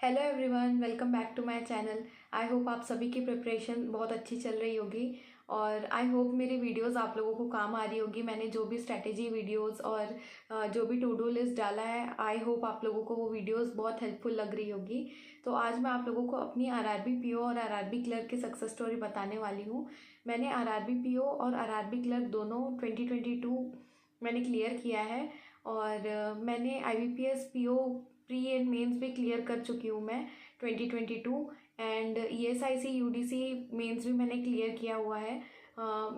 Hello everyone, welcome back to my channel. I hope आप सभी की प्रिपरेशन बहुत अच्छी चल रही होगी और आई होप मेरी वीडियोस आप लोगों को काम आ रही होगी। मैंने जो भी स्ट्रैटेजी वीडियोस और जो भी टू डू लिस्ट डाला है, आई होप आप लोगों को वो वीडियोस बहुत हेल्पफुल लग रही होगी। तो आज मैं आप लोगों को अपनी आरआरबी पीओ और आरआरबी क्लर्क की सक्सेस स्टोरी बताने वाली हूँ। मैंने आरआरबी पीओ और आरआरबी क्लर्क दोनों 2022 मैंने क्लियर किया है और मैंने IBPS PO pre and mains भी क्लियर कर चुकी हूँ मैं 2022 एंड ईएसआईसी यूडीसी मेंस भी मैंने क्लियर किया हुआ है।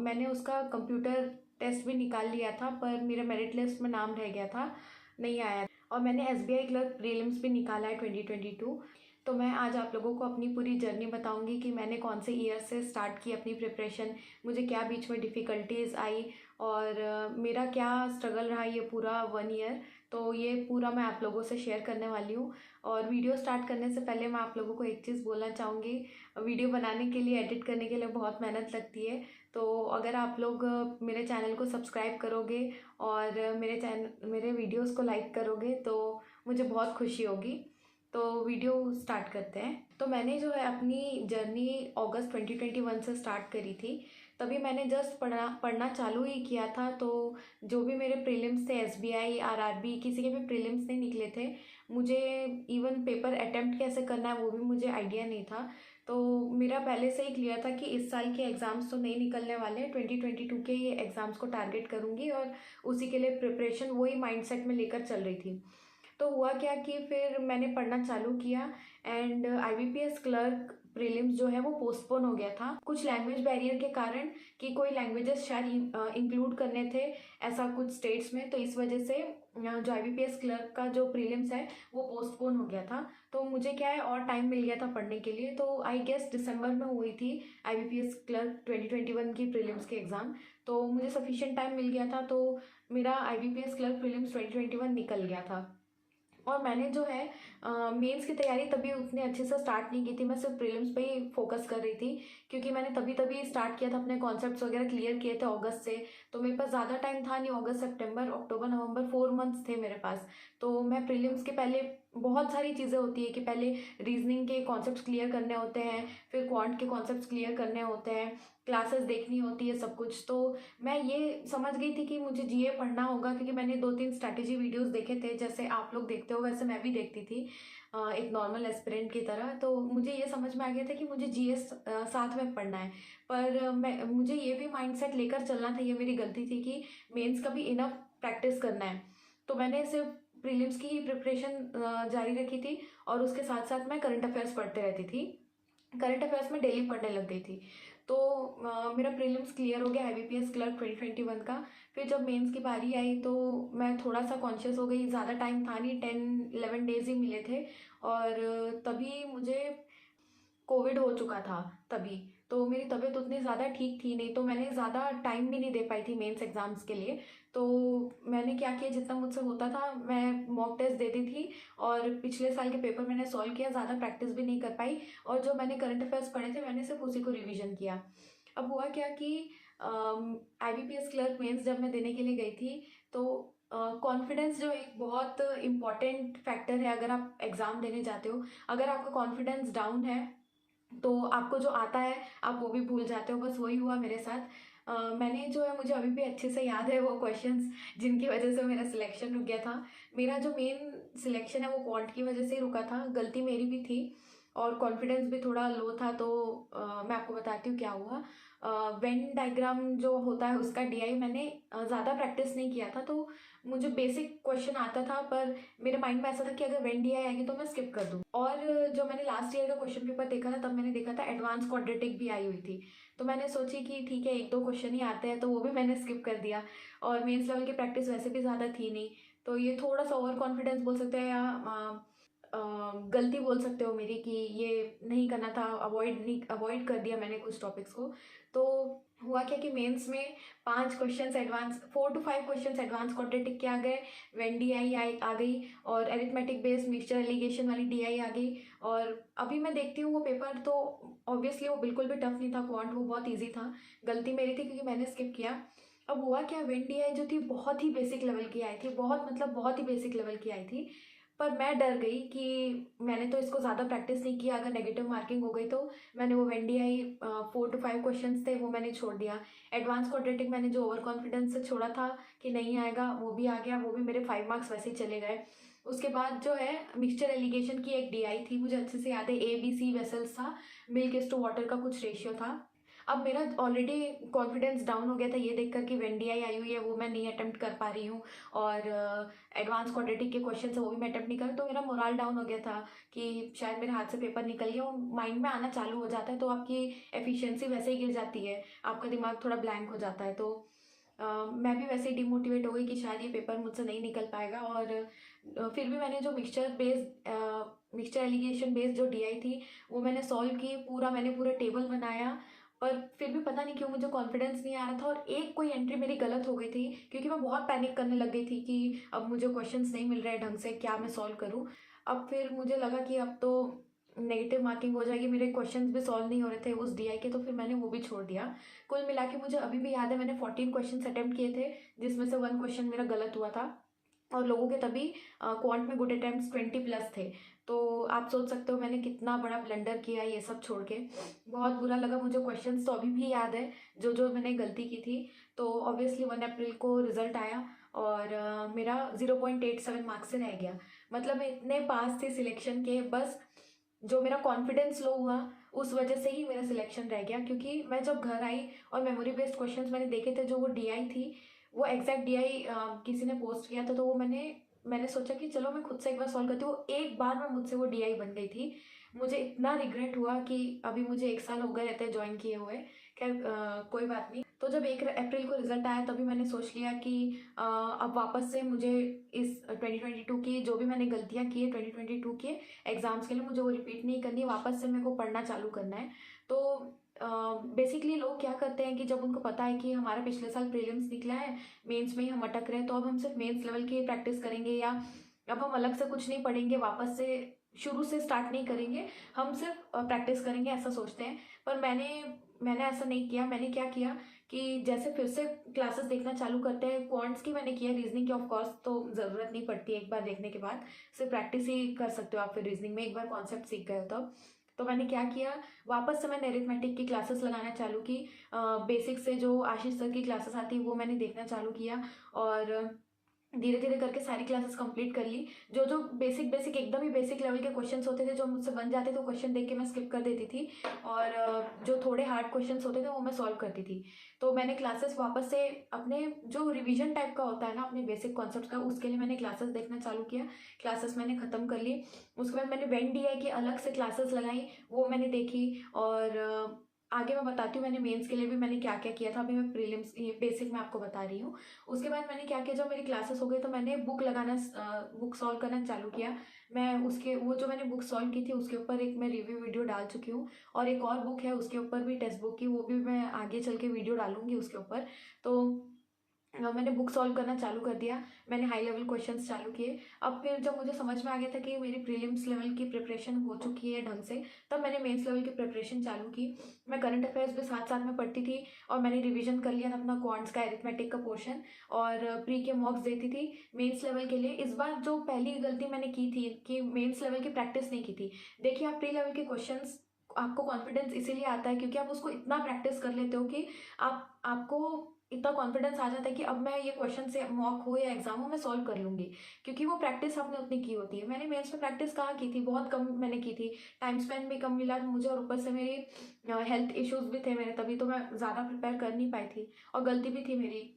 मैंने उसका कंप्यूटर टेस्ट भी निकाल लिया था पर मेरा मेरिट लिस्ट में नाम रह गया था, नहीं आया। और मैंने एसबीआई क्लर्क प्रीलिम्स भी निकाला है 2022। तो मैं आज आप लोगों को अपनी पूरी जर्नी बताऊंगी कि मैंने कौन से ईयर से स्टार्ट की अपनी प्रिपरेशन, मुझे क्या बीच में डिफ़िकल्टीज़ आई और मेरा क्या स्ट्रगल रहा ये पूरा 1 ईयर। तो ये पूरा मैं आप लोगों से शेयर करने वाली हूँ। और वीडियो स्टार्ट करने से पहले मैं आप लोगों को एक चीज़ बोलना चाहूँगी। वीडियो बनाने के लिए, एडिट करने के लिए बहुत मेहनत लगती है। तो अगर आप लोग मेरे चैनल को सब्सक्राइब करोगे और मेरे वीडियोस को लाइक करोगे तो मुझे बहुत खुशी होगी। तो वीडियो स्टार्ट करते हैं। तो मैंने जो है अपनी जर्नी अगस्त 2021 से स्टार्ट करी थी। तभी मैंने जस्ट पढ़ना चालू ही किया था। तो जो भी मेरे प्रीलिम्स थे, एसबीआई, आरआरबी, किसी के भी प्रीलिम्स नहीं निकले थे। मुझे इवन पेपर अटेम्प्ट कैसे करना है वो भी मुझे आइडिया नहीं था। तो मेरा पहले से ही क्लियर था कि इस साल के एग्ज़ाम्स तो नहीं निकलने वाले, 2022 के ये एग्ज़ाम्स को टारगेट करूँगी और उसी के लिए प्रिपरेशन वही माइंडसेट में लेकर चल रही थी। तो हुआ क्या कि फिर मैंने पढ़ना चालू किया एंड आईबीपीएस क्लर्क प्रीलिम्स जो है वो पोस्टपोन हो गया था कुछ लैंग्वेज बैरियर के कारण, कि कोई लैंग्वेजेस शायद इंक्लूड करने थे ऐसा कुछ स्टेट्स में। तो इस वजह से जो आईबीपीएस क्लर्क का जो प्रीलिम्स है वो पोस्टपोन हो गया था। तो मुझे क्या है और टाइम मिल गया था पढ़ने के लिए। तो आई गेस दिसंबर में हुई थी आईबीपीएस क्लर्क 2021 की प्रीलिम्स के एग्ज़ाम। तो मुझे सफिशिएंट टाइम मिल गया था। तो मेरा आईबीपीएस क्लर्क प्रीलिम्स 2021 निकल गया था। और मैंने जो है मेंस की तैयारी तभी उतने अच्छे से स्टार्ट नहीं की थी। मैं सिर्फ प्रीलिम्स पे ही फोकस कर रही थी क्योंकि मैंने तभी स्टार्ट किया था, अपने कॉन्सेप्ट्स वगैरह क्लियर किए थे अगस्त से। तो मेरे पास ज़्यादा टाइम था नहीं, अगस्त, सितंबर, अक्टूबर, नवंबर, 4 मंथ्स थे मेरे पास। तो मैं प्रीलिम्स के पहले बहुत सारी चीज़ें होती है कि पहले रीजनिंग के कॉन्सेप्ट्स क्लियर करने होते हैं, फिर क्वांट के कॉन्सेप्ट्स क्लियर करने होते हैं, क्लासेस देखनी होती है, सब कुछ। तो मैं ये समझ गई थी कि मुझे जीए पढ़ना होगा क्योंकि मैंने 2-3 स्ट्रैटेजी वीडियोस देखे थे, जैसे आप लोग देखते हो वैसे मैं भी देखती थी एक नॉर्मल एस्पिरेंट की तरह। तो मुझे ये समझ में आ गया था कि मुझे जीएस साथ में पढ़ना है। पर मुझे ये भी माइंडसेट लेकर चलना था, ये मेरी गलती थी कि मेंस का भी इनफ प्रैक्टिस करना है। तो मैंने सिर्फ प्रीलिम्स की ही प्रिपरेशन जारी रखी थी और उसके साथ साथ मैं करंट अफेयर्स पढ़ते रहती थी। करंट अफेयर्स में डेली पढ़ने लग गई थी। तो मेरा प्रीलिम्स क्लियर हो गया आईबीपीएस क्लर्क 2021 का। फिर जब मेंस की बारी आई तो मैं थोड़ा सा कॉन्शियस हो गई, ज़्यादा टाइम था नहीं, 10-11 डेज ही मिले थे। और तभी मुझे कोविड हो चुका था तभी। तो मेरी तबीयत उतनी ज़्यादा ठीक थी नहीं, तो मैंने ज़्यादा टाइम भी नहीं दे पाई थी मेंस एग्ज़ाम्स के लिए। तो मैंने क्या किया, जितना मुझसे होता था मैं मॉक टेस्ट देती थी और पिछले साल के पेपर मैंने सॉल्व किया, ज़्यादा प्रैक्टिस भी नहीं कर पाई। और जो मैंने करंट अफेयर्स पढ़े थे मैंने सिर्फ उसी को रिविज़न किया। अब हुआ क्या कि आईबीपीएस क्लर्क मेंस जब मैं देने के लिए गई थी तो कॉन्फिडेंस जो एक बहुत इम्पॉर्टेंट फैक्टर है अगर आप एग्ज़ाम देने जाते हो। अगर आपका कॉन्फिडेंस डाउन है तो आपको जो आता है आप वो भी भूल जाते हो। बस वही हुआ मेरे साथ। मैंने जो है, मुझे अभी भी अच्छे से याद है वो क्वेश्चंस जिनकी वजह से मेरा सिलेक्शन रुक गया था। मेरा जो मेन सिलेक्शन है वो क्वांट की वजह से ही रुका था, गलती मेरी भी थी और कॉन्फिडेंस भी थोड़ा लो था। तो मैं आपको बताती हूँ क्या हुआ। वेन डायग्राम जो होता है उसका डीआई मैंने ज़्यादा प्रैक्टिस नहीं किया था। तो मुझे बेसिक क्वेश्चन आता था पर मेरे माइंड में ऐसा था कि अगर वेन डीआई आएगी तो मैं स्किप कर दूँ। और जो मैंने लास्ट ईयर का क्वेश्चन पेपर देखा था तब मैंने देखा था एडवांस क्वाड्रेटिक भी आई हुई थी। तो मैंने सोची कि ठीक है, 1-2 क्वेश्चन ही आते हैं, तो वो भी मैंने स्किप कर दिया। और मेंस लेवल की प्रैक्टिस वैसे भी ज़्यादा थी नहीं। तो ये थोड़ा सा ओवर कॉन्फिडेंस बोल सकते हैं या गलती बोल सकते हो मेरी कि ये नहीं करना था, अवॉइड कर दिया मैंने कुछ टॉपिक्स को। तो हुआ क्या कि मेंस में 5 questions advance, 4 to 5 questions advance quadratic के आ गए, वेन डीआई आ गई और अरिथमेटिक बेस्ड मिक्सचर एलिगेशन वाली डीआई आ गई। और अभी मैं देखती हूँ वो पेपर तो ऑब्वियसली वो बिल्कुल भी टफ नहीं था, क्वांट वो बहुत ईजी था। गलती मेरी थी क्योंकि मैंने स्किप किया। अब हुआ क्या, वेन डीआई जो थी बहुत ही बेसिक लेवल की आई थी, बहुत मतलब बहुत ही बेसिक लेवल की आई थी। पर मैं डर गई कि मैंने तो इसको ज़्यादा प्रैक्टिस नहीं किया, अगर नेगेटिव मार्किंग हो गई तो मैंने वो वेंडीआई 4 to 5 क्वेश्चंस थे वो मैंने छोड़ दिया। एडवांस क्वाड्रेटिक मैंने जो ओवर कॉन्फिडेंस से छोड़ा था कि नहीं आएगा, वो भी आ गया, वो भी मेरे 5 मार्क्स वैसे ही चले गए। उसके बाद जो है मिक्सचर एलिगेशन की एक डीआई थी, मुझे अच्छे से याद है, ABC वेसल्स था, मिल्क इज टू वाटर का कुछ रेशियो था। अब मेरा ऑलरेडी कॉन्फिडेंस डाउन हो गया था ये देखकर कि वेंडीआई आई हुई है वो मैं नहीं अटेम्प्ट कर पा रही हूँ, और एडवांस क्वाड्रेटिक के क्वेश्चन है वो भी मैं अटेम्प्ट नहीं कर, तो मेरा मोरल डाउन हो गया था कि शायद मेरे हाथ से पेपर निकल गया, और माइंड में आना चालू हो जाता है तो आपकी एफिशिएंसी वैसे ही गिर जाती है, आपका दिमाग थोड़ा ब्लैंक हो जाता है। तो मैं भी वैसे ही डिमोटिवेट हो गई कि शायद ये पेपर मुझसे नहीं निकल पाएगा। और फिर भी मैंने जो मिक्सचर एलिगेशन बेस्ड जो डीआई थी वो मैंने सॉल्व की, मैंने पूरा टेबल बनाया, पर फिर भी पता नहीं क्यों मुझे कॉन्फिडेंस नहीं आ रहा था, और एक कोई एंट्री मेरी गलत हो गई थी क्योंकि मैं बहुत पैनिक करने लग गई थी कि अब मुझे क्वेश्चंस नहीं मिल रहे ढंग से, क्या मैं सॉल्व करूं। अब फिर मुझे लगा कि अब तो नेगेटिव मार्किंग हो जाएगी, मेरे क्वेश्चंस भी सॉल्व नहीं हो रहे थे उस डीआई के, तो फिर मैंने वो भी छोड़ दिया। कुल मिला के मुझे अभी भी याद है मैंने 14 क्वेश्चन अटेम्प्ट किए थे, जिसमें से 1 क्वेश्चन मेरा गलत हुआ था, और लोगों के तभी क्वांट में गुड अटेम्प्ट्स 20+ थे। तो आप सोच सकते हो मैंने कितना बड़ा ब्लंडर किया ये सब छोड़ के। बहुत बुरा लगा मुझे, क्वेश्चंस तो अभी भी याद है जो जो मैंने गलती की थी। तो ऑब्वियसली 1 अप्रैल को रिजल्ट आया, और मेरा 0.87 मार्क्स से रह गया। मतलब मैं इतने पास थे सिलेक्शन के, बस जो मेरा कॉन्फिडेंस लो हुआ उस वजह से ही मेरा सिलेक्शन रह गया, क्योंकि मैं जब घर आई और मेमोरी बेस्ड क्वेश्चंस मैंने देखे थे, जो वो डीआई थी, वो एग्जैक्ट डीआई किसी ने पोस्ट किया था, तो वो मैंने सोचा कि चलो मैं खुद से एक बार सॉल्व करती हूँ। एक बार में मुझसे वो डीआई बन गई थी। मुझे इतना रिग्रेट हुआ कि अभी मुझे 1 साल हो गए रहते ज्वाइन किए हुए। खैर कोई बात नहीं। तो जब 1 अप्रैल को रिजल्ट आया तभी मैंने सोच लिया कि अब वापस से मुझे इस 2022 की जो भी मैंने गलतियाँ की है 2022 के एग्ज़ाम्स के लिए, मुझे वो रिपीट नहीं करनी है, वापस से मेरे को पढ़ना चालू करना है। तो बेसिकली लोग क्या करते हैं कि जब उनको पता है कि हमारा पिछले साल प्रीलिम्स निकला है, मेंस में ही हम अटक रहे हैं, तो अब हम सिर्फ मेंस लेवल की प्रैक्टिस करेंगे, या अब हम अलग से कुछ नहीं पढ़ेंगे, वापस से शुरू से स्टार्ट नहीं करेंगे, हम सिर्फ प्रैक्टिस करेंगे, ऐसा सोचते हैं। पर मैंने ऐसा नहीं किया। मैंने क्या किया कि जैसे फिर से क्लासेस देखना चालू करते हैं, क्वांट्स की मैंने किया, रीजनिंग की ऑफ कोर्स तो ज़रूरत नहीं पड़ती है, एक बार देखने के बाद सिर्फ प्रैक्टिस ही कर सकते हो आप। फिर रीजनिंग में एक बार कॉन्सेप्ट सीख गए हो तो मैंने क्या किया, वापस से मैंने अरिथमेटिक की क्लासेस लगाना चालू की। बेसिक से जो आशीष सर की क्लासेस आती है वो मैंने देखना चालू किया, और धीरे धीरे करके सारी क्लासेस कंप्लीट कर ली। जो जो बेसिक बेसिक एकदम ही बेसिक लेवल के क्वेश्चंस होते थे जो मुझसे बन जाते थे, तो क्वेश्चन देख के मैं स्किप कर देती थी, और जो थोड़े हार्ड क्वेश्चंस होते थे वो मैं सॉल्व करती थी। तो मैंने क्लासेस वापस से अपने जो रिवीजन टाइप का होता है ना अपने बेसिक कॉन्सेप्ट का, उसके लिए मैंने क्लासेस देखना चालू किया। क्लासेस मैंने ख़त्म कर ली। उसके बाद मैंने वेन डीआई की अलग से क्लासेस लगाई, वो मैंने देखी। और आगे मैं बताती हूँ मैंने मेंस के लिए भी मैंने क्या क्या किया था। अभी मैं प्रीलिम्स ये बेसिक में आपको बता रही हूँ। उसके बाद मैंने क्या किया, जब मेरी क्लासेस हो गई तो मैंने बुक सॉल्व करना चालू किया। मैं उसके वो जो मैंने बुक सॉल्व की थी उसके ऊपर एक मैं रिव्यू वीडियो डाल चुकी हूँ, और एक और बुक है उसके ऊपर भी टेक्स्ट बुक की, वो भी मैं आगे चल के वीडियो डालूंगी उसके ऊपर। तो मैंने बुक सॉल्व करना चालू कर दिया। मैंने हाई लेवल क्वेश्चंस चालू किए। अब फिर जब मुझे समझ में आ गया था कि मेरी प्रीलिम्स लेवल की प्रिपरेशन हो चुकी है ढंग से, तब मैंने मेंस लेवल की प्रिपरेशन चालू की। मैं करंट अफेयर्स भी साथ साथ में पढ़ती थी, और मैंने रिवीजन कर लिया था अपना क्वांट्स का, एरिथमेटिक का पोर्शन, और प्री के मॉक्स देती थी मेंस लेवल के लिए। इस बार जो पहली गलती मैंने की थी कि मेंस लेवल की प्रैक्टिस नहीं की थी। देखिए, आप प्री लेवल के क्वेश्चंस आपको कॉन्फिडेंस इसीलिए आता है क्योंकि आप उसको इतना प्रैक्टिस कर लेते हो कि आपको इतना कॉन्फिडेंस आ जाता है कि अब मैं ये क्वेश्चन से मॉक हो या एग्जाम हो मैं सॉल्व कर लूँगी, क्योंकि वो प्रैक्टिस आपने उतनी की होती है। मैंने मेंस में प्रैक्टिस कहाँ की थी, बहुत कम मैंने की थी, टाइम स्पेंड भी कम मिला था मुझे, और ऊपर से मेरी हेल्थ इश्यूज भी थे मेरे, तभी तो मैं ज़्यादा प्रिपेयर कर नहीं पाई थी, और गलती भी थी मेरी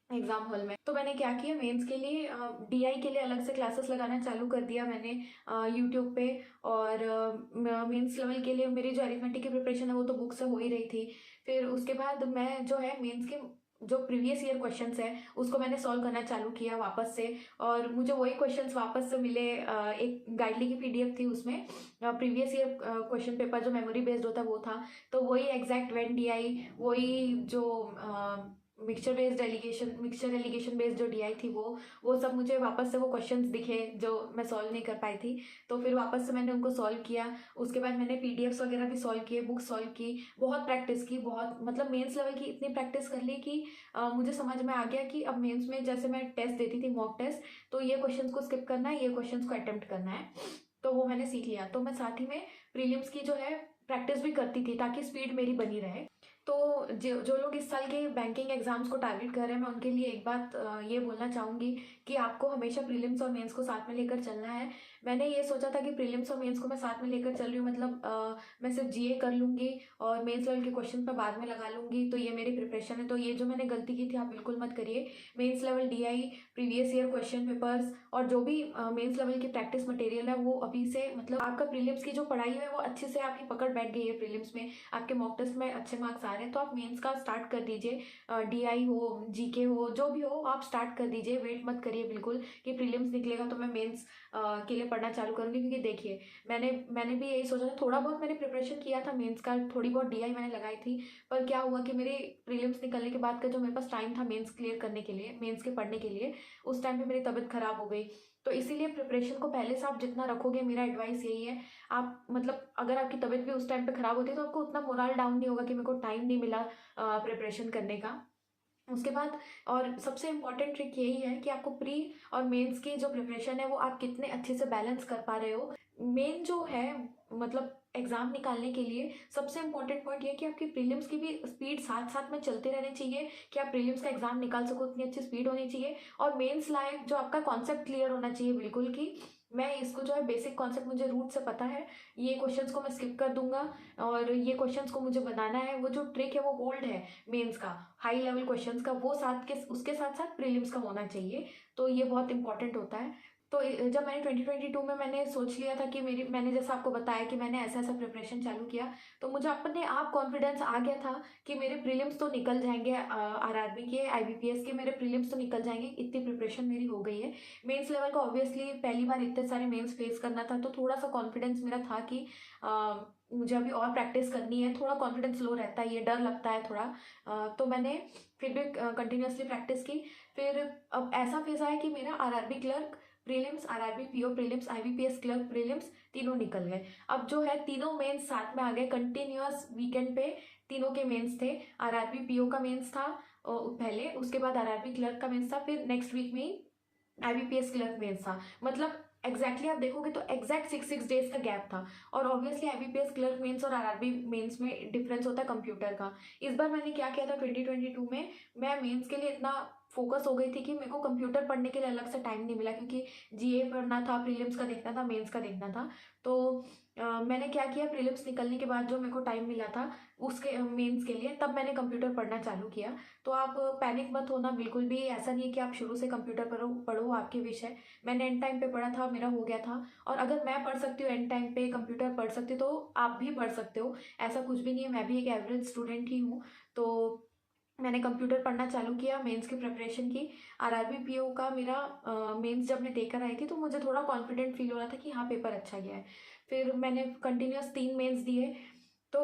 एग्जाम हॉल में। तो मैंने क्या किया, मेंस के लिए डीआई के लिए अलग से क्लासेस लगाना चालू कर दिया मैंने यूट्यूब पे। और मेंस लेवल के लिए मेरी जो अरिथमेटिक की प्रिपरेशन है वो तो बुक से हो ही रही थी। फिर उसके बाद मैं जो है मेंस के जो प्रीवियस ईयर क्वेश्चंस है उसको मैंने सॉल्व करना चालू किया वापस से, और मुझे वही क्वेश्चंस वापस से मिले। एक गाइडली की पीडीएफ थी, उसमें प्रीवियस ईयर क्वेश्चन पेपर जो मेमोरी बेस्ड होता वो था, तो वही एग्जैक्ट वेन डीआई, वही जो मिक्सचर एलिगेशन बेस्ड जो डीआई थी वो सब मुझे वापस से वो क्वेश्चंस दिखे जो मैं सॉल्व नहीं कर पाई थी। तो फिर वापस से मैंने उनको सॉल्व किया। उसके बाद मैंने पीडीएफ्स वगैरह भी सॉल्व किए, बुक सॉल्व की, बहुत प्रैक्टिस की, बहुत मतलब मेंस लेवल की इतनी प्रैक्टिस कर ली कि मुझे समझ में आ गया कि अब मेंस में जैसे मैं टेस्ट देती थी, मॉक टेस्ट, तो ये क्वेश्चंस को स्किप करना है, ये क्वेश्चंस को अटेम्प्ट करना है, तो वो मैंने सीख लिया। तो मैं साथ ही में प्रीलिम्स की जो है प्रैक्टिस भी करती थी ताकि स्पीड मेरी बनी रहे। तो जो जो लोग इस साल के बैंकिंग एग्जाम्स को टारगेट कर रहे हैं, मैं उनके लिए एक बात ये बोलना चाहूँगी कि आपको हमेशा प्रीलिम्स और मेंस को साथ में लेकर चलना है। मैंने ये सोचा था कि प्रीलिम्स और मेंस को मैं साथ में लेकर चल रही हूँ, मतलब मैं सिर्फ जीए कर लूँगी और मेंस लेवल के क्वेश्चन मैं बाद में लगा लूँगी, तो ये मेरी प्रिपरेशन है। तो ये जो मैंने गलती की थी आप बिल्कुल मत करिए। Mains level DI, previous year question papers और जो भी मेंस लेवल की प्रैक्टिस मटेरियल है वो अभी से, मतलब आपका प्रीलिम्स की जो पढ़ाई है वो अच्छे से आपकी पकड़ बैठ गई है, प्रीलिम्स में आपके मॉक टेस्ट में अच्छे मार्क्स आ रहे हैं, तो आप मेंस का स्टार्ट कर दीजिए। डीआई हो, जीके हो, जो भी हो आप स्टार्ट कर दीजिए। वेट मत करिए बिल्कुल कि प्रीलिम्स निकलेगा तो मैं मेंस के लिए पढ़ना चालू करूँगी, क्योंकि देखिए मैंने भी यही सोचा था। थोड़ा बहुत मैंने प्रिपरेशन किया था मेंस का, थोड़ी बहुत डीआई मैंने लगाई थी, पर क्या हुआ कि मेरे प्रीलिम्स निकलने के बाद का जो मेरे पास टाइम था मेंस क्लियर करने के लिए, मेंस के पढ़ने के लिए, उस टाइम पे मेरी तबीयत खराब हो गई। तो इसीलिए प्रिपरेशन को पहले से आप जितना रखोगे, मेरा एडवाइस यही है, आप मतलब अगर आपकी तबीयत भी उस टाइम पे खराब होती है तो आपको उतना मोरल डाउन नहीं होगा कि मेरे को टाइम नहीं मिला प्रिपरेशन करने का। उसके बाद और सबसे इम्पॉर्टेंट ट्रिक यही है कि आपको प्री और मेंस की जो प्रिपरेशन है वो आप कितने अच्छे से बैलेंस कर पा रहे हो। मेन जो है मतलब एग्जाम निकालने के लिए सबसे इम्पोर्टेंट पॉइंट ये है कि आपकी प्रीलिम्स की भी स्पीड साथ साथ में चलते रहनी चाहिए कि आप प्रीलिम्स का एग्जाम निकाल सको, उतनी अच्छी स्पीड होनी चाहिए। और मेंस लायक जो आपका कॉन्सेप्ट क्लियर होना चाहिए बिल्कुल, कि मैं इसको जो है बेसिक कॉन्सेप्ट मुझे रूट से पता है, ये क्वेश्चंस को मैं स्किप कर दूंगा और ये क्वेश्चंस को मुझे बनाना है। वो जो ट्रिक है वो गोल्ड है मेंस का, हाई लेवल क्वेश्चंस का, वो साथ के उसके साथ साथ प्रीलिम्स का होना चाहिए। तो ये बहुत इंपॉर्टेंट होता है। तो जब मैंने 2022 में मैंने सोच लिया था कि मैंने जैसा आपको बताया कि मैंने ऐसा ऐसा प्रिपरेशन चालू किया, तो मुझे अपने आप कॉन्फिडेंस आ गया था कि मेरे प्रीलिम्स तो निकल जाएंगे, आरआरबी के, आईबीपीएस के मेरे प्रीलिम्स तो निकल जाएंगे, इतनी प्रिपरेशन मेरी हो गई है। मेंस लेवल का ऑब्वियसली पहली बार इतने सारे मेंस फेस करना था, तो थोड़ा सा कॉन्फिडेंस मेरा था कि मुझे अभी और प्रैक्टिस करनी है। थोड़ा कॉन्फिडेंस लो रहता है, ये डर लगता है थोड़ा, तो मैंने फिर भी कंटिन्यूसली प्रैक्टिस की। फिर अब ऐसा फेज आया कि मेरा RRB clerk prelims, RRB PO prelims, IBPS clerk prelims तीनों निकल गए। अब जो है तीनों मेंस साथ में आ गए कंटिन्यूअस वीकेंड पे, तीनों के मेंस थे। आरआरबी पीओ का मेंस था पहले, उसके बाद आरआरबी क्लर्क का मेंस था, फिर नेक्स्ट वीक में ही आईबीपीएस क्लर्क मेंस था। मतलब एग्जैक्टली आप देखोगे तो एग्जैक्ट 6 डेज का गैप था। और ऑब्वियसली आईबीपीएस क्लर्क मेंस और आरआरबी मेंस में डिफरेंस होता है कंप्यूटर का। इस बार मैंने क्या किया था 2022 में, मैं मेंस के लिए इतना फोकस हो गई थी कि मेरे को कंप्यूटर पढ़ने के लिए अलग से टाइम नहीं मिला, क्योंकि जीए पढ़ना था, प्रीलिम्स का देखना था, मेंस का देखना था। तो मैंने क्या किया, प्रीलिम्स निकलने के बाद जो मेरे को टाइम मिला था उसके मेंस के लिए, तब मैंने कंप्यूटर पढ़ना चालू किया। तो आप पैनिक मत होना बिल्कुल भी, ऐसा नहीं है कि आप शुरू से कंप्यूटर पढ़ो पढ़ो आपके विषय। मैंने एंड टाइम पे पढ़ा था, मेरा हो गया था। और अगर मैं पढ़ सकती हूँ एंड टाइम पे, कंप्यूटर पढ़ सकती हूँ, तो आप भी पढ़ सकते हो। ऐसा कुछ भी नहीं है, मैं भी एक एवरेज स्टूडेंट ही हूँ। तो मैंने कंप्यूटर पढ़ना चालू किया, मेंस की प्रिपरेशन की। आरआरबी पीओ का मेरा मेंस जब मैं देकर आई थी तो मुझे थोड़ा कॉन्फिडेंट फील हो रहा था कि हाँ पेपर अच्छा गया है। फिर मैंने कंटिन्यूअस 3 मेंस दिए। तो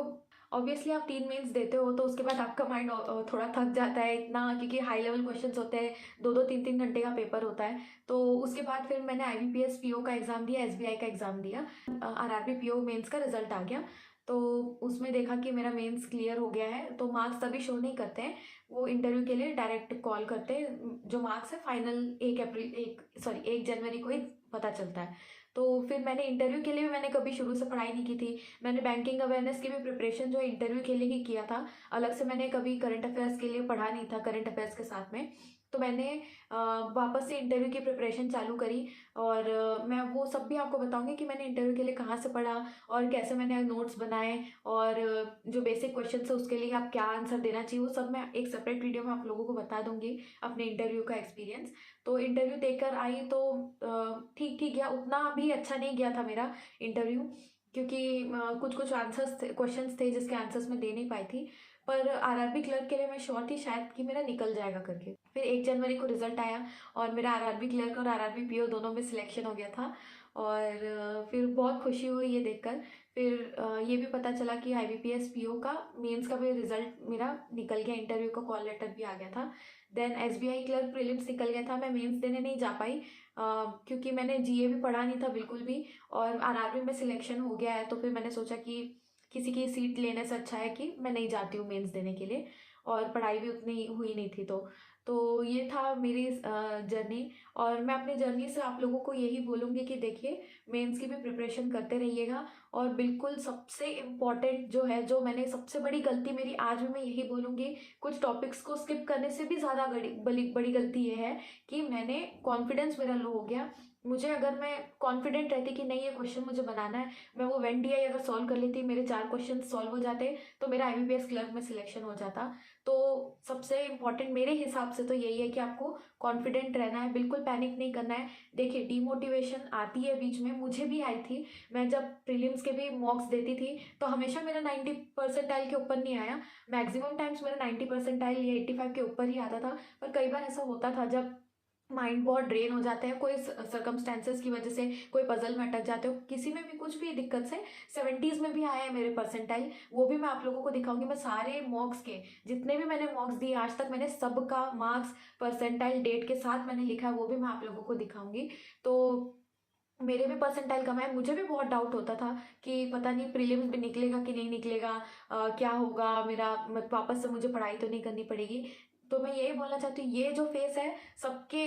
ऑब्वियसली आप 3 मेंस देते हो तो उसके बाद आपका माइंड थोड़ा थक जाता है इतना, क्योंकि हाई लेवल क्वेश्चंस होते हैं, 2-2 3-3 घंटे का पेपर होता है। तो उसके बाद फिर मैंने आईबीपीएस पीओ का एग्ज़ाम दिया, एसबीआई का एग्ज़ाम दिया, आरआरबी पीओ मेंस का रिजल्ट आ गया। तो उसमें देखा कि मेरा मेंस क्लियर हो गया है। तो मार्क्स तभी शो नहीं करते हैं, वो इंटरव्यू के लिए डायरेक्ट कॉल करते हैं। जो मार्क्स है फाइनल 1 जनवरी को ही पता चलता है। तो फिर मैंने इंटरव्यू के लिए भी मैंने कभी शुरू से पढ़ाई नहीं की थी। मैंने बैंकिंग अवेयरनेस की भी प्रिपरेशन जो इंटरव्यू के लिए ही किया था, अलग से मैंने कभी करंट अफेयर्स के लिए पढ़ा नहीं था करंट अफेयर्स के साथ में। तो मैंने वापस से इंटरव्यू की प्रिपरेशन चालू करी। और मैं वो सब भी आपको बताऊंगी कि मैंने इंटरव्यू के लिए कहाँ से पढ़ा और कैसे मैंने नोट्स बनाए, और जो बेसिक क्वेश्चन है उसके लिए आप क्या आंसर देना चाहिए, वो सब मैं एक सेपरेट वीडियो में आप लोगों को बता दूंगी, अपने इंटरव्यू का एक्सपीरियंस। तो इंटरव्यू देकर आई तो ठीक ठीक गया, उतना भी अच्छा नहीं गया था मेरा इंटरव्यू, क्योंकि कुछ कुछ आंसर्स थे, क्वेश्चंस थे जिसके आंसर्स मैं दे नहीं पाई थी। पर आरआरबी क्लर्क के लिए मैं श्योर थी शायद कि मेरा निकल जाएगा करके। फिर 1 जनवरी को रिजल्ट आया और मेरा आरआरबी क्लर्क और आरआरबी पीओ दोनों में सिलेक्शन हो गया था। और फिर बहुत खुशी हुई ये देखकर। फिर ये भी पता चला कि IBPS PO का मेंस का भी रिजल्ट मेरा निकल गया, इंटरव्यू का कॉल लेटर भी आ गया था। देन SBI क्लर्क प्रीलिम्स निकल गया था, मैं मेंस देने नहीं जा पाई क्योंकि मैंने GA भी पढ़ा नहीं था बिल्कुल भी, और RRB में सिलेक्शन हो गया है। तो फिर मैंने सोचा कि किसी की सीट लेने से अच्छा है कि मैं नहीं जाती हूँ मेंस देने के लिए, और पढ़ाई भी उतनी हुई नहीं थी। तो ये था मेरी जर्नी। और मैं अपनी जर्नी से आप लोगों को यही बोलूँगी कि देखिए, मेंस की भी प्रिपरेशन करते रहिएगा। और बिल्कुल सबसे इम्पॉर्टेंट जो है, जो मैंने सबसे बड़ी गलती मेरी आज भी मैं यही बोलूँगी, कुछ टॉपिक्स को स्किप करने से भी ज़्यादा बड़ी बड़ी गलती ये है कि मैंने कॉन्फिडेंस मेरा लो हो गया। मुझे, अगर मैं कॉन्फिडेंट रहती कि नहीं ये क्वेश्चन मुझे बनाना है, मैं वो WNDI अगर सॉल्व कर लेती, मेरे 4 क्वेश्चन सॉल्व हो जाते, तो मेरा IBPS क्लर्क में सिलेक्शन हो जाता। तो सबसे इम्पॉर्टेंट मेरे हिसाब से तो यही है कि आपको कॉन्फिडेंट रहना है, बिल्कुल पैनिक नहीं करना है। देखिए, डिमोटिवेशन आती है बीच में, मुझे भी आई थी। मैं जब प्रीलिम्स के भी मॉक्स देती थी तो हमेशा मेरा 90 परसेंटाइल के ऊपर नहीं आया, मैक्सिमम टाइम्स मेरा 90 परसेंटाइल या 85 के ऊपर ही आता था। पर कई बार ऐसा होता था जब माइंड बहुत ड्रेन हो जाता है, कोई सर्कमस्टेंसेस की वजह से, कोई पजल में अटक जाते हो, किसी में भी कुछ भी दिक्कत से 70s में भी आया है मेरे परसेंटाइल। वो भी मैं आप लोगों को दिखाऊंगी। मैं सारे मॉक्स के, जितने भी मैंने मॉक्स दिए आज तक, मैंने सबका मार्क्स परसेंटाइल डेट के साथ मैंने लिखा है, वो भी मैं आप लोगों को दिखाऊंगी। तो मेरे भी परसेंटाइल कम है, मुझे भी बहुत डाउट होता था कि पता नहीं प्रीलिम्स भी निकलेगा कि नहीं निकलेगा, क्या होगा मेरा, वापस से मुझे पढ़ाई तो नहीं करनी पड़ेगी। तो मैं यही बोलना चाहती हूँ, ये जो फेस है सबके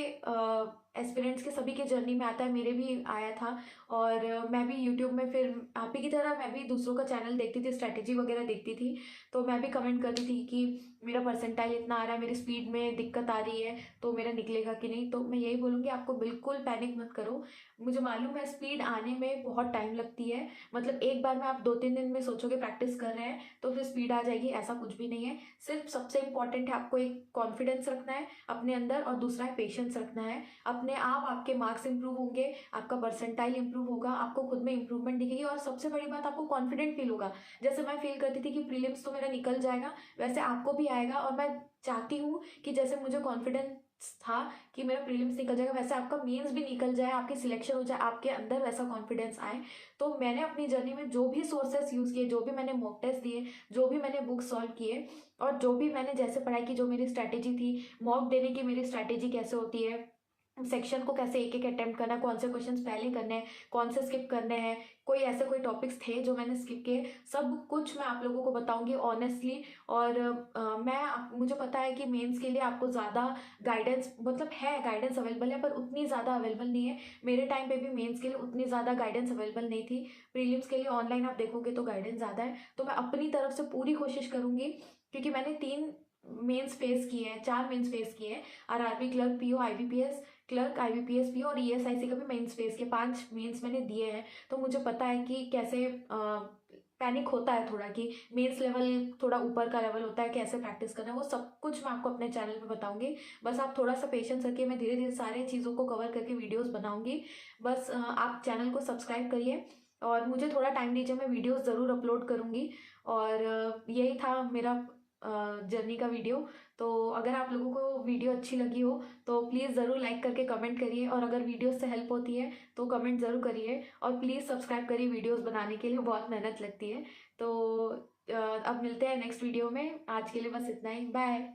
एस्पिरेंट्स के, सभी के जर्नी में आता है, मेरे भी आया था। और मैं भी यूट्यूब में, फिर आप ही की तरह मैं भी दूसरों का चैनल देखती थी, स्ट्रैटेजी वगैरह देखती थी। तो मैं भी कमेंट करती थी कि मेरा परसेंटाइल इतना आ रहा है, मेरी स्पीड में दिक्कत आ रही है, तो मेरा निकलेगा कि नहीं। तो मैं यही बोलूँगी, आपको बिल्कुल पैनिक मत करो। मुझे मालूम है स्पीड आने में बहुत टाइम लगती है, मतलब एक बार में आप 2-3 दिन में सोचोगे प्रैक्टिस कर रहे हैं तो फिर स्पीड आ जाएगी, ऐसा कुछ भी नहीं है। सिर्फ सबसे इंपॉर्टेंट है आपको एक कॉन्फिडेंस रखना है अपने अंदर, और दूसरा है पेशेंस रखना है। अपने आप आपके मार्क्स इंप्रूव होंगे, आपका परसेंटाइल इंप्रूव होगा, आपको खुद में इंप्रूवमेंट दिखेगी, और सबसे बड़ी बात, आपको कॉन्फिडेंट फील होगा। जैसे मैं फील करती थी कि प्रीलिम्स तो मेरा निकल जाएगा, वैसे आपको भी आएगा। और मैं चाहती हूँ कि जैसे मुझे कॉन्फिडेंस था कि मेरा प्रीलिम्स निकल जाएगा, वैसे आपका मेंस भी निकल जाए, आपकी सिलेक्शन हो जाए, आपके अंदर वैसा कॉन्फिडेंस आए। तो मैंने अपनी जर्नी में जो भी सोर्सेस यूज़ किए, जो भी मैंने मॉक टेस्ट दिए, जो भी मैंने बुक सॉल्व किए, और जो भी मैंने जैसे पढ़ाई की, जो मेरी स्ट्रैटेजी थी, मॉक देने की मेरी स्ट्रैटेजी कैसे होती है, सेक्शन को कैसे एक एक अटेम्प्ट करना है, कौन से क्वेश्चंस पहले करने हैं, कौन से स्किप करने हैं, कोई ऐसे कोई टॉपिक्स थे जो मैंने स्किप किए, सब कुछ मैं आप लोगों को बताऊंगी ऑनेस्टली। और मुझे पता है कि मेंस के लिए आपको ज़्यादा गाइडेंस, मतलब है गाइडेंस अवेलेबल है, पर उतनी ज़्यादा अवेलेबल नहीं है। मेरे टाइम पे भी मेंस के लिए उतनी ज़्यादा गाइडेंस अवेलेबल नहीं थी। प्रीलिम्स के लिए ऑनलाइन आप देखोगे तो गाइडेंस ज़्यादा है। तो मैं अपनी तरफ से पूरी कोशिश करूँगी, क्योंकि मैंने 3 मेंस फेस किए हैं, 4 मेंस फेस किए हैं, RRB clerk, PO, IBPS clerk, IBPS PO, और ESIC का भी मेंस फेस के 5 मेंस मैंने दिए हैं। तो मुझे पता है कि कैसे पैनिक होता है थोड़ा, कि मेंस लेवल थोड़ा ऊपर का लेवल होता है, कैसे प्रैक्टिस करना है, वो सब कुछ मैं आपको अपने चैनल पे बताऊंगी। बस आप थोड़ा सा पेशेंस रखिए, मैं धीरे धीरे सारी चीज़ों को कवर करके वीडियोस बनाऊंगी। बस आप चैनल को सब्सक्राइब करिए, और मुझे थोड़ा टाइम दीजिए, मैं वीडियोस ज़रूर अपलोड करूँगी। और यही था मेरा जर्नी का वीडियो। तो अगर आप लोगों को वीडियो अच्छी लगी हो तो प्लीज़ ज़रूर लाइक करके कमेंट करिए, और अगर वीडियो से हेल्प होती है तो कमेंट ज़रूर करिए, और प्लीज़ सब्सक्राइब करिए, वीडियोस बनाने के लिए बहुत मेहनत लगती है। तो अब मिलते हैं नेक्स्ट वीडियो में, आज के लिए बस इतना ही, बाय।